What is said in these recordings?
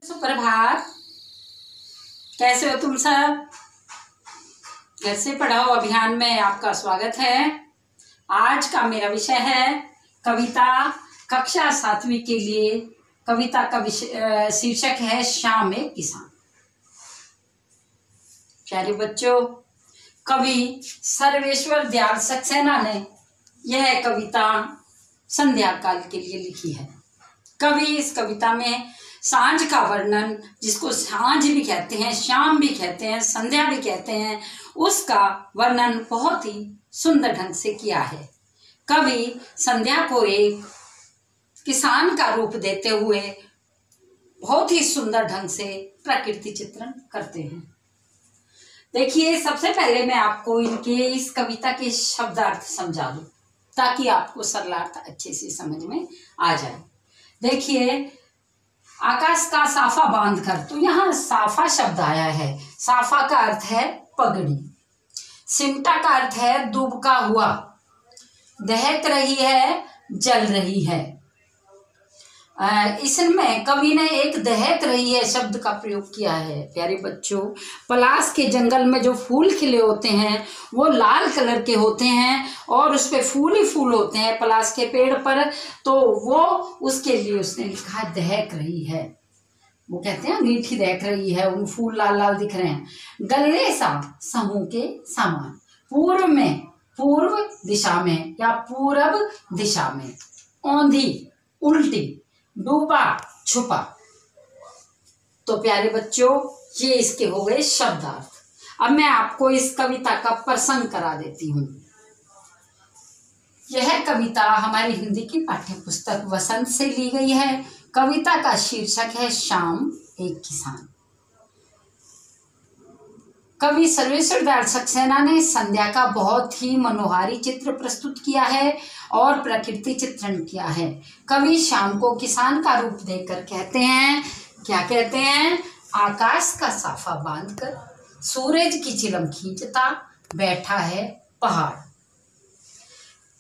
सुप्रभात। कैसे हो तुम सब? घर से पढ़ाओ अभियान में आपका स्वागत है। आज का मेरा विषय है कविता कक्षा 7वीं के लिए। कविता का शीर्षक है शाम एक किसान। प्यारे बच्चों, कवि सर्वेश्वर दयाल सक्सेना ने यह कविता संध्या काल के लिए लिखी है। कवि इस कविता में सांझ का वर्णन, जिसको सांझ भी कहते हैं, शाम भी कहते हैं, संध्या भी कहते हैं, उसका वर्णन बहुत ही सुंदर ढंग से किया है। कवि संध्या को एक किसान का रूप देते हुए बहुत ही सुंदर ढंग से प्रकृति चित्रण करते हैं। देखिए, सबसे पहले मैं आपको इनके इस कविता के शब्दार्थ समझा दूं ताकि आपको सरलार्थ अच्छे से समझ में आ जाए। देखिए, आकाश का साफा बांधकर, तो यहाँ साफा शब्द आया है। साफा का अर्थ है पगड़ी, सिमटा का अर्थ है डूबका हुआ, दहक रही है, जल रही है। इसमें कवि ने एक दहक रही है शब्द का प्रयोग किया है। प्यारे बच्चों, पलाश के जंगल में जो फूल खिले होते हैं वो लाल कलर के होते हैं और उस पे फूल ही फूल होते हैं पलाश के पेड़ पर, तो वो उसके लिए उसने लिखा है दहक रही है। वो कहते हैं मीठी दहक रही है, उन फूल लाल लाल दिख रहे हैं। गल्ले सा समूह के समान, पूर्व में, पूर्व दिशा में या पूरब दिशा में, औंधी उल्टी, डूबा छुपा। तो प्यारे बच्चों, ये इसके हो गए शब्दार्थ। अब मैं आपको इस कविता का प्रसंग करा देती हूँ। यह कविता हमारी हिंदी की पाठ्य पुस्तक वसंत से ली गई है। कविता का शीर्षक है शाम एक किसान। कवि सर्वेश्वर दयाल सक्सेना ने संध्या का बहुत ही मनोहारी चित्र प्रस्तुत किया है और प्रकृति चित्रण किया है। कवि शाम को किसान का रूप देकर कहते हैं, क्या कहते हैं? आकाश का साफा बांधकर सूरज की चिलम खींचता बैठा है पहाड़।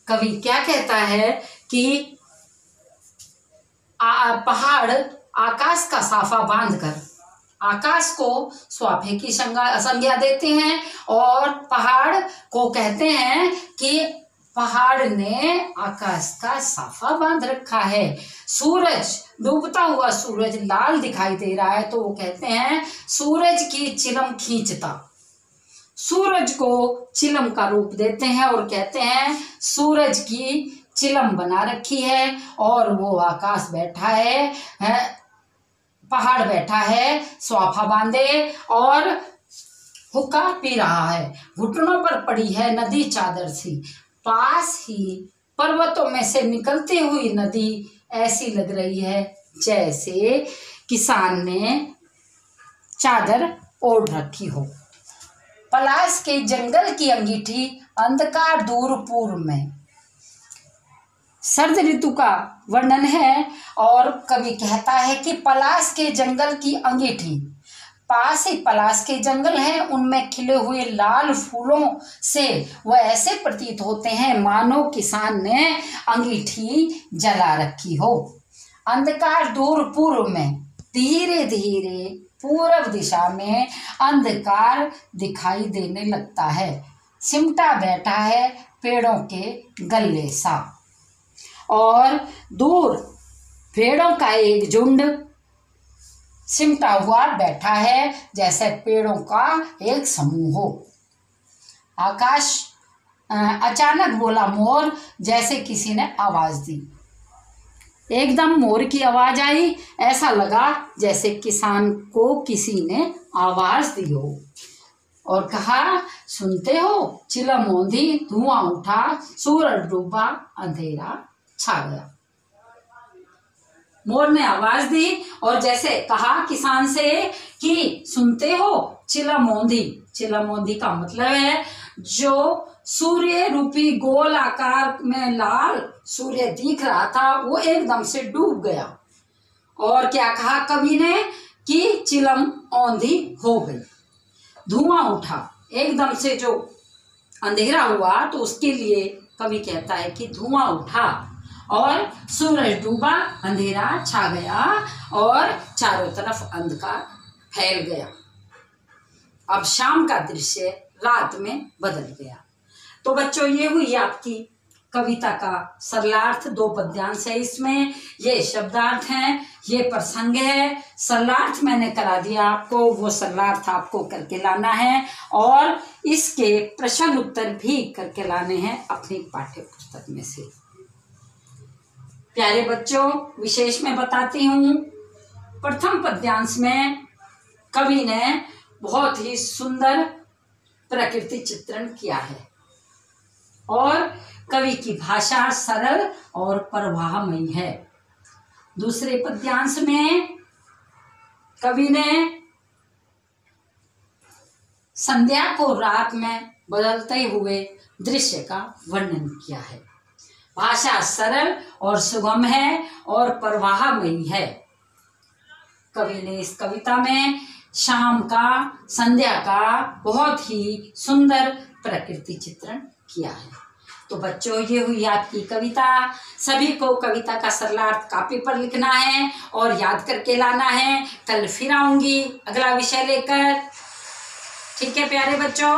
कवि क्या कहता है कि पहाड़ आकाश का साफा बांधकर, आकाश को स्वाफे की संज्ञा देते हैं और पहाड़ को कहते हैं कि पहाड़ ने आकाश का साफा बांध रखा है। सूरज, डूबता हुआ सूरज लाल दिखाई दे रहा है, तो वो कहते हैं सूरज की चिलम खींचता। सूरज को चिलम का रूप देते हैं और कहते हैं सूरज की चिलम बना रखी है और वो आकाश बैठा है, पहाड़ बैठा है स्वाफा बांधे और हुक्का पी रहा है। घुटनों पर पड़ी है नदी चादर सी, पास ही पर्वतों में से निकलती हुई नदी ऐसी लग रही है जैसे किसान ने चादर ओढ़ रखी हो। पलाश के जंगल की अंगीठी अंधकार दूर पूर्व में। सर्द ऋतु का वर्णन है और कवि कहता है कि पलाश के जंगल की अंगीठी, पास ही पलाश के जंगल हैं, उनमें खिले हुए लाल फूलों से वह ऐसे प्रतीत होते हैं मानो किसान ने अंगीठी जला रखी हो। अंधकार दूर पूर्व में, धीरे धीरे पूर्व दिशा में अंधकार दिखाई देने लगता है। सिमटा बैठा है पेड़ों के गल्ले सा, और दूर पेड़ों का एक झुंड सिमटा हुआ बैठा है जैसे पेड़ों का एक समूह हो। आकाश अचानक बोला मोर, जैसे किसी ने आवाज दी। एकदम मोर की आवाज आई, ऐसा लगा जैसे किसान को किसी ने आवाज दी हो और कहा, सुनते हो? चिलम औंधी, धुआं उठा, सूरज डूबा, अंधेरा छा गया। मोर ने आवाज दी और जैसे कहा किसान से कि सुनते हो? चिलम औंधी। चिलम औंधी का मतलब है जो सूर्य रूपी गोल आकार में लाल सूर्य दिख रहा था वो एकदम से डूब गया। और क्या कहा कवि ने कि चिलम औंधी हो गई, धुआं उठा, एकदम से जो अंधेरा हुआ तो उसके लिए कवि कहता है कि धुआं उठा और सूरज डूबा, अंधेरा छा गया और चारों तरफ अंधकार फैल गया। अब शाम का दृश्य रात में बदल गया। तो बच्चों, ये हुई आपकी कविता का सरलार्थ। 2 पद्यांश है इसमें, ये शब्दार्थ हैं, ये प्रसंग है। सरलार्थ मैंने करा दिया आपको, वो सरलार्थ आपको करके लाना है और इसके प्रश्न उत्तर भी करके लाने हैं अपनी पाठ्य पुस्तक में से। प्यारे बच्चों, विशेष में बताती हूँ, प्रथम पद्यांश में कवि ने बहुत ही सुंदर प्रकृति चित्रण किया है और कवि की भाषा सरल और प्रवाहमयी है। दूसरे पद्यांश में कवि ने संध्या को रात में बदलते हुए दृश्य का वर्णन किया है। भाषा सरल और सुगम है और प्रवाहमयी है। कवि ने इस कविता में शाम का, संध्या का बहुत ही सुंदर प्रकृति चित्रण किया है। तो बच्चों, ये हुई आपकी कविता। सभी को कविता का सरलार्थ कॉपी पर लिखना है और याद करके लाना है। कल फिर आऊंगी अगला विषय लेकर। ठीक है प्यारे बच्चों।